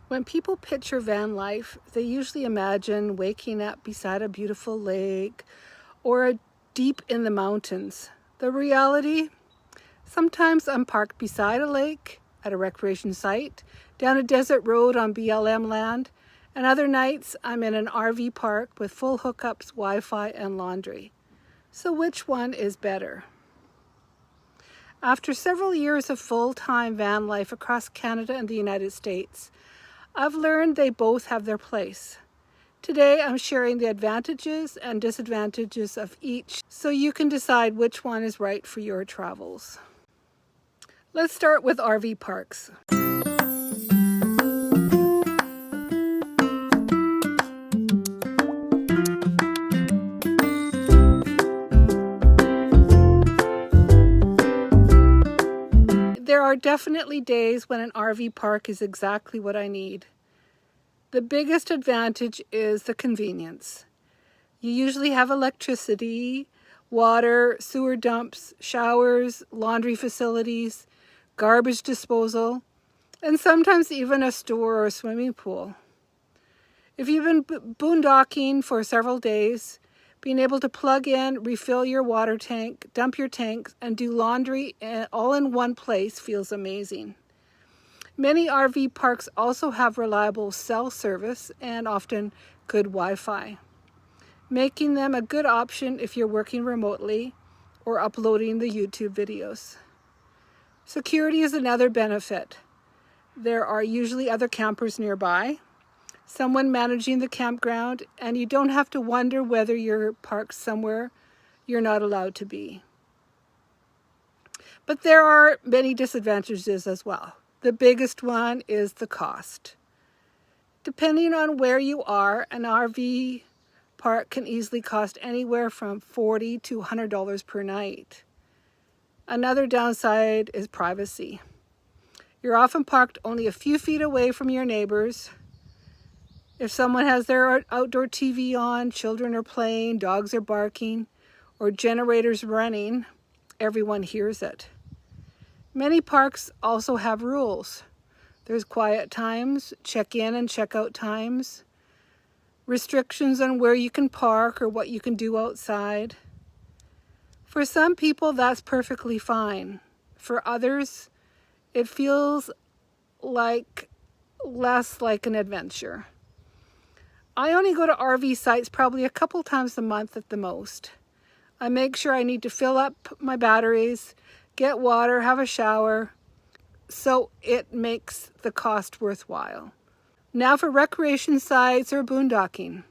When people picture van life, they usually imagine waking up beside a beautiful lake or deep in the mountains. The reality? Sometimes I'm parked beside a lake, at a recreation site, down a desert road on BLM land, and other nights I'm in an RV park with full hookups, Wi-Fi, and laundry. So which one is better? After several years of full-time van life across Canada and the United States, I've learned they both have their place. Today I'm sharing the advantages and disadvantages of each so you can decide which one is right for your travels. Let's start with RV parks. There are definitely days when an RV park is exactly what I need. The biggest advantage is the convenience. You usually have electricity, water, sewer dumps, showers, laundry facilities, garbage disposal, and sometimes even a store or a swimming pool. If you've been boondocking for several days, being able to plug in, refill your water tank, dump your tanks, and do laundry all in one place feels amazing. Many RV parks also have reliable cell service and often good Wi-Fi, making them a good option if you're working remotely or uploading the YouTube videos. Security is another benefit. There are usually other campers nearby, someone managing the campground, and you don't have to wonder whether you're parked somewhere you're not allowed to be. But there are many disadvantages as well. The biggest one is the cost. Depending on where you are, an RV park can easily cost anywhere from $40 to $100 per night. Another downside is privacy. You're often parked only a few feet away from your neighbors. If someone has their outdoor TV on, children are playing, dogs are barking, or generators running, everyone hears it. Many parks also have rules. There's quiet times, check-in and check-out times, restrictions on where you can park or what you can do outside. For some people, that's perfectly fine. For others, it feels less like an adventure. I only go to RV sites probably a couple times a month at the most. I make sure I need to fill up my batteries, get water, have a shower, so it makes the cost worthwhile. Now for recreation sites or boondocking.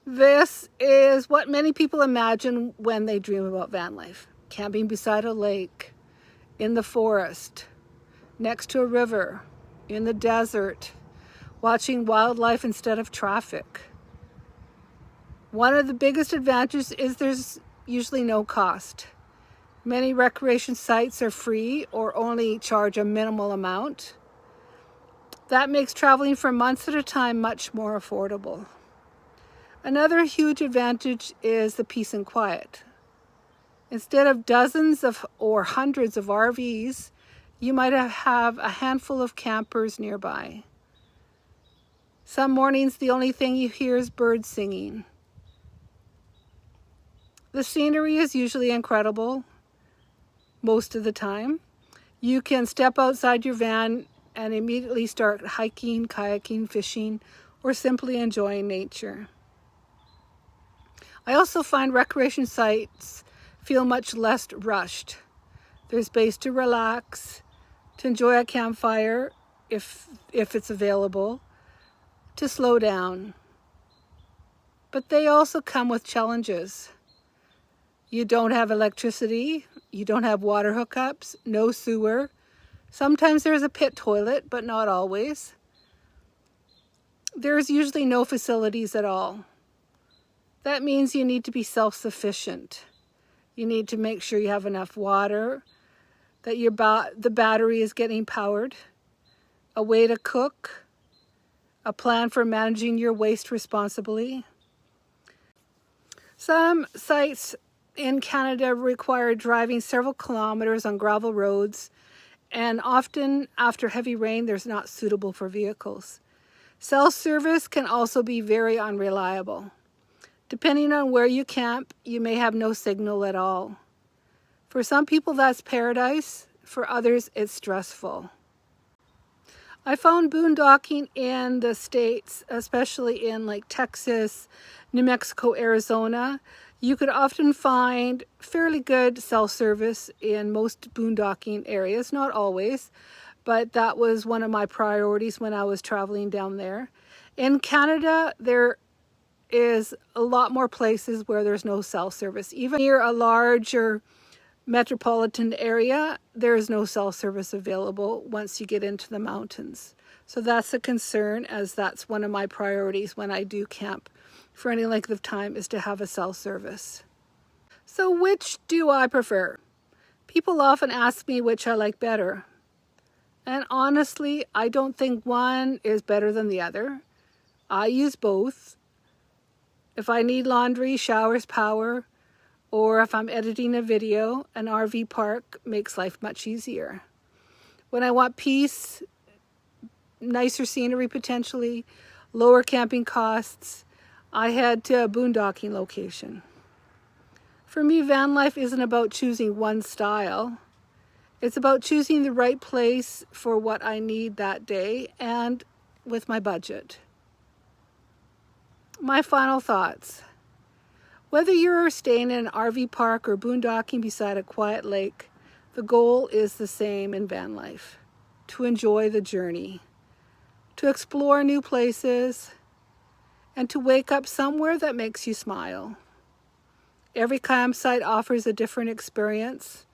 This is what many people imagine when they dream about van life. Camping beside a lake, in the forest, next to a river, in the desert, watching wildlife instead of traffic. One of the biggest advantages is there's usually no cost. Many recreation sites are free or only charge a minimal amount. That makes traveling for months at a time much more affordable. Another huge advantage is the peace and quiet. Instead of dozens or hundreds of RVs, you might have a handful of campers nearby. Some mornings, the only thing you hear is birds singing. The scenery is usually incredible most of the time. You can step outside your van and immediately start hiking, kayaking, fishing, or simply enjoying nature. I also find recreation sites feel much less rushed. There's space to relax, to enjoy a campfire if it's available, to slow down. But they also come with challenges. You don't have electricity, you don't have water hookups, no sewer. Sometimes there's a pit toilet, but not always. There's usually no facilities at all. That means you need to be self-sufficient. You need to make sure you have enough water, that the battery is getting powered, a way to cook, a plan for managing your waste responsibly. Some sites in Canada require driving several kilometers on gravel roads, and often after heavy rain, there's not suitable for vehicles. Cell service can also be very unreliable. Depending on where you camp, you may have no signal at all. For some people, that's paradise. For others, it's stressful. I found boondocking in the States, especially in like Texas, New Mexico, Arizona. You could often find fairly good cell service in most boondocking areas, not always, but that was one of my priorities when I was traveling down there. In Canada, there is a lot more places where there's no cell service. Even near a larger metropolitan area, there is no cell service available once you get into the mountains. So that's a concern, as that's one of my priorities when I do camp for any length of time, is to have a cell service. So which do I prefer? People often ask me which I like better. And honestly, I don't think one is better than the other. I use both. If I need laundry, showers, power, or if I'm editing a video, an RV park makes life much easier. When I want peace, nicer scenery potentially, lower camping costs, I head to a boondocking location. For me, van life isn't about choosing one style. It's about choosing the right place for what I need that day and with my budget. My final thoughts. Whether you're staying in an RV park or boondocking beside a quiet lake, the goal is the same in van life: to enjoy the journey, to explore new places, and to wake up somewhere that makes you smile. Every campsite offers a different experience,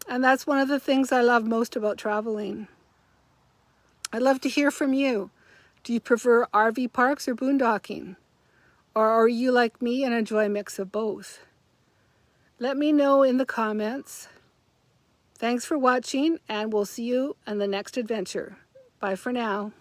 and that's one of the things I love most about traveling. I'd love to hear from you. Do you prefer RV parks or boondocking? Or are you like me and enjoy a mix of both? Let me know in the comments. Thanks for watching, and we'll see you in the next adventure. Bye for now.